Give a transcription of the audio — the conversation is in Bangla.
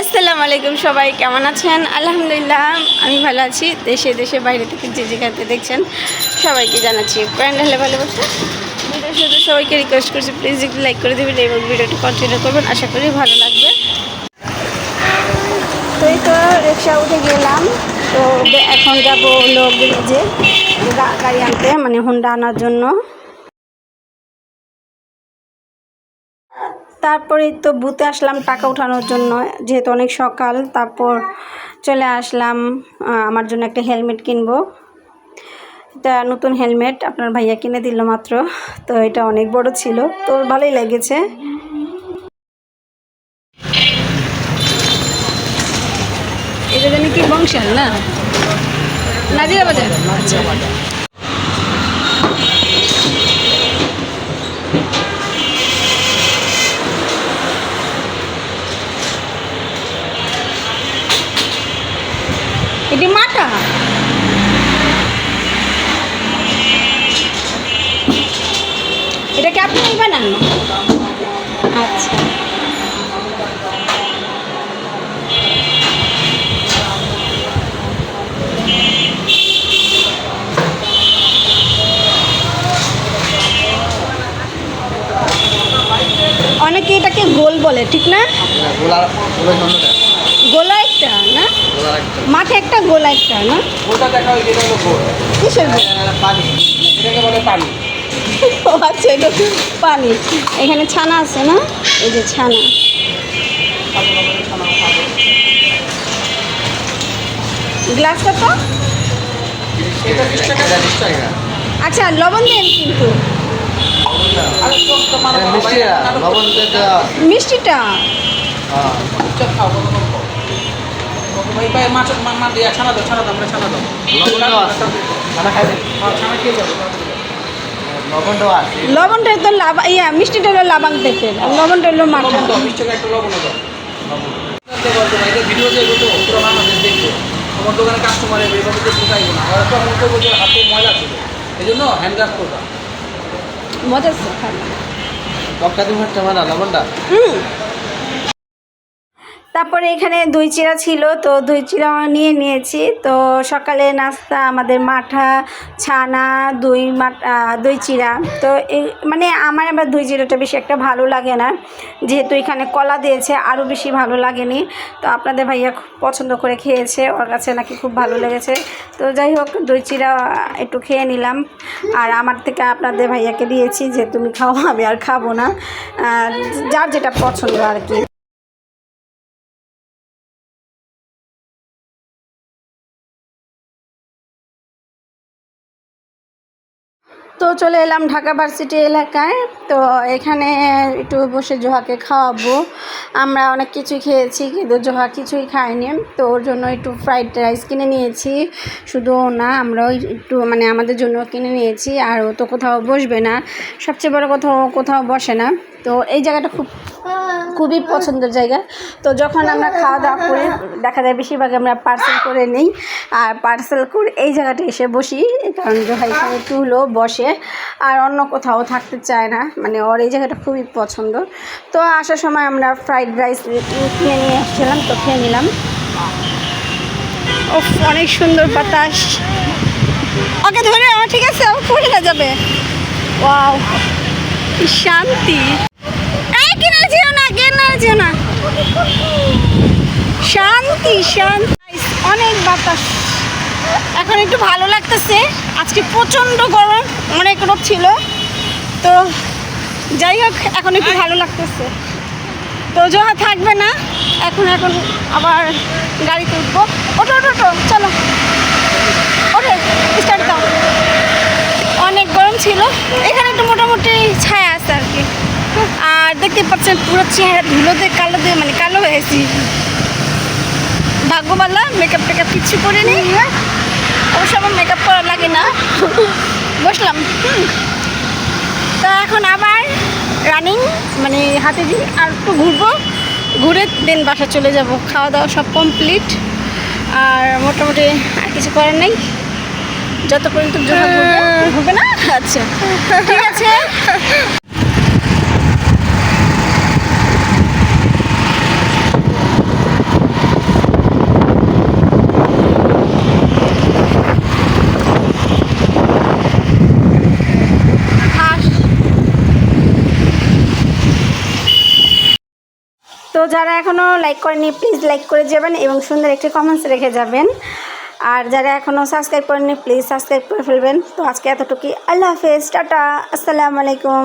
আসসালামু আলাইকুম, সবাই কেমন আছেন? আলহামদুলিল্লাহ আমি ভালো আছি। দেশে দেশে বাইরে থেকে যে যেখানে দেখছেন সবাইকে জানাচ্ছি প্যান্ডেলে ভালোবাসা। ভিডিও শুধু সবাইকে রিকোয়েস্ট করছি, প্লিজ একটু লাইক করে দেবেন এবং ভিডিওটি কন্টিনিউ করবেন, আশা করি ভালো লাগবে। তো এই তো রিক্সা উঠে গেলাম। তো এখন যাবো হলো গ্যারেজে গাড়ি আনতে, মানে হুন্ডা আনার জন্য। তারপরে তো বুথে আসলাম টাকা ওঠানোর জন্য, যেহেতু অনেক সকাল। তারপর চলে আসলাম আমার জন্য একটা হেলমেট কিনবো। এটা নতুন হেলমেট আপনার ভাইয়া কিনে দিল মাত্র। তো এটা অনেক বড় ছিল, তো ভালোই লেগেছে। এটা জানি কি বংশাল না নাজিরা বাজার। আচ্ছা, এটি মাটা। এটা কি আপনি বানান? আচ্ছা, অনেকে এটাকে গোল বলে, ঠিক না? গোলা একটা না, মাঠে একটা গোলা একটা না। কিসের গোল? পানি। ও আচ্ছা, এটা পানি। এখানে ছানা আছে না, এই যে ছানা। গ্লাস কত? আচ্ছা, লবণ দেন কিন্তু মিষ্টিটা। লবণটা তো মিষ্টিটা হলো লাবাং থেকে, লবণটা হলো মাঠা। তোমার দোকানে কাস্টমার এভাবে ঢুকাইব না, ওরা তখন তো বলছে হাতে ময়লা ছিল, এই জন্য হ্যান্ড গ্লাস করবা। মজা আছে খাবার। লবণটা তারপরে এখানে দই চিড়া ছিল, তো দই চিড়া নিয়ে নিয়েছি। তো সকালে নাস্তা আমাদের মাঠা, ছানা, দই চিড়া। তো এই মানে আমার আবার দই চিড়াটা বেশি একটা ভালো লাগে না, যেহেতু এখানে কলা দিয়েছে আরও বেশি ভালো লাগেনি। তো আপনাদের ভাইয়া খুব পছন্দ করে খেয়েছে, ওর কাছে নাকি খুব ভালো লেগেছে। তো যাই হোক, দই চিড়া একটু খেয়ে নিলাম। আর আমার থেকে আপনাদের ভাইয়াকে দিয়েছি যে তুমি খাও, আমি আর খাবো না, যার যেটা পছন্দ আর কি। তো চলে এলাম ঢাকা ভার্সিটি এলাকায়। তো এখানে একটু বসে জোহাকে খাওয়াবো। আমরা অনেক কিছুই খেয়েছি, কিন্তু জোহা কিছুই খায়নি। তো ওর জন্য একটু ফ্রাইড রাইস কিনে নিয়েছি। শুধু না, আমরাও একটু মানে আমাদের জন্য কিনে নিয়েছি। আর ও তো কোথাও বসবে না, সবচেয়ে বড় কোথাও বসে না। তো এই জায়গাটা খুবই পছন্দের জায়গা। তো যখন আমরা খাওয়া দাওয়া করি, দেখা যায় বেশিরভাগ আমরা পার্সেল করে নিই, আর পার্সেল করে এই জায়গাটা এসে বসি, কারণ জোহা এখানে একটু হলেও বসে, আর অন্য কোথাও থাকতে চায় না। মানে ওর এই জায়গাটা খুবই পছন্দ। তো আসার সময় আমরা ফ্রাইড রাইস কিনে নিয়ে আসছিলাম, তো খেয়ে নিলাম। ও অনেক সুন্দর বাতাস। ওকে ধরে, ঠিক আছে, ও পড়ে না যাবে। ওয়াও, শান্তি। শান্তি শান্তি, অনেক বাতাস। এখন একটু ভালো লাগতেছে, আজকে প্রচণ্ড গরম, অনেক রোদ ছিল। তো যাই হোক, এখন একটু ভালো লাগতেছে। তো জোহা থাকবে না এখন আবার গাড়িতে উঠবো। ওটো চলো, ওঠে স্টার্ট দাও। অনেক গরম ছিল, এখানে একটু মোটামুটি ছায়া আছে আর কি। আর দেখতে পাচ্ছেন পুরো চেহারা ধুলোতে মানে কালো হয়েছি। ভাগ্যবালা মেকআপ টেকআপ কিচ্ছু করিনি, অবশ্য আমার মেকআপ করা লাগে না। বসলাম। তা এখন আবার রানিং, মানে হাতে দিন আর একটু ঘুরবো, ঘুরে দেন বাসা চলে যাব। খাওয়া দাওয়া সব কমপ্লিট, আর মোটামুটি আর কিছু করার নেই। যত পর্যন্ত ঘুরবে না। আচ্ছা ঠিক আছে। তো যারা এখনও লাইক করেনি প্লিজ লাইক করে যাবেন এবং সুন্দর একটি কমেন্টস রেখে যাবেন। আর যারা এখনও সাবস্ক্রাইব করেনি প্লিজ সাবস্ক্রাইব করে ফেলবেন। তো আজকে এতটুকুই, আল্লাহ হাফেজ, টাটা, আসসালামু আলাইকুম।